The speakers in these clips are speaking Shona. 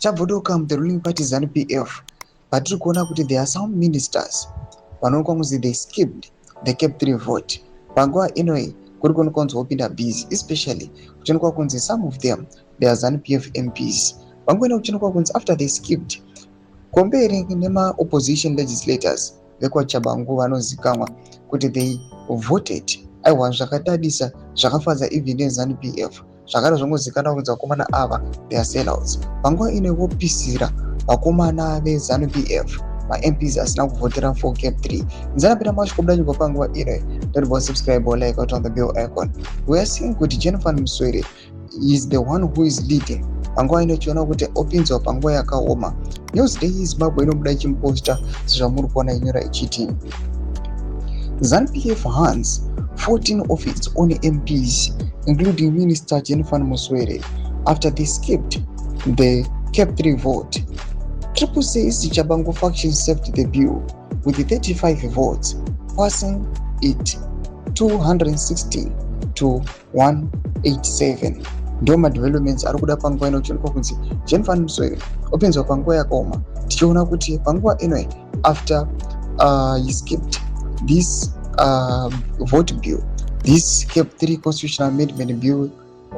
chabvodoka the ruling party ZANU-PF, patiri kuona kuti there are some ministers vanoonekwa kunzi they skipped the cap 3 vote. Panguva inoi kuri kuonekwa kunzi vopinda busy, especially kuchionekwa kunzi some of them they are ZANU-PF MPs. Panguva inoi kuchionekwa kunzi after they skipped, comparing nema opposition legislators vekwaChabangu vanozikamwa kuti they voted, aiwa zvakadadisa zvakafadza even neZANU-PF zvakare zvongozikana kunzi vakomana ava they are sellouts. Panguva inoi vopisira vakomana veZANU-PF ma-MPs asina kuvhotera for cap 3. Nzanapita macho kubuda nyimbo panguva inoi. Don't forget subscribe or like out on the bell icon. We are seeing kuti Jennifer Muswere is the one who is leading. Panguva inoi chiona kuti opinzwa panguva yakaoma. Newsday Zimbabwe inobuda ichimuposta zvamuri kuona inyora ichiti ZANU-PF hands 14 of its own MPs, including Minister Jennifer Muswere, after they skipped the cap 3 vote. Triple says the Chabangu faction saved the bill with 35 votes, passing it 216 to 187. Ndoma developments ari kuda panguva ino kuchionekwa kunzi Jennifer Muswere opinzwa panguva yakaoma. Tichiona kuti panguva inoi after he skipped this vote bill, this cap 3 constitutional amendment bill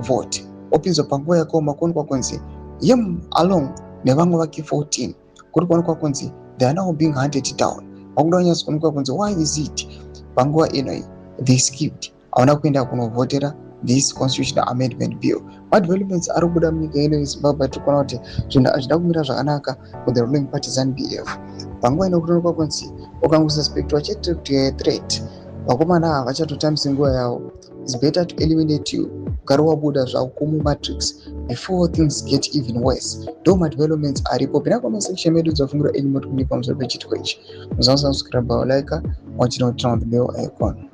vote, opinzwa panguva yakaoma kuonekwa kunzi him along nevamwe vake 14 kuri kuonekwa kunzi they are now being hunted down. Vakuda kunyatsa kuonekwa kunzi why is it panguva inoi they skipped, havana kuenda kunovhotera this constitutional amendment bill. Madevelopments ari kubuda munyika ino yeZimbabwe tiri kuona kuti zvinhu hazvina kumira zvakanaka with the ruling party ZANU-PF. Panguva ino kutoonekwa kunzi ukangosuspectwa chete kuti threat vakomana ava vachatotambisa nguva yavo. It's better to eliminate you ugare wabuda zvako kumatrix before things get even worse. Ndo madevelopments aripo. Pinda kwamasection medu dzavhungura enyu moti kuni pamusoro pechitiko ichi. Musangosa kusubscribe or like wachinotina on the bell icon.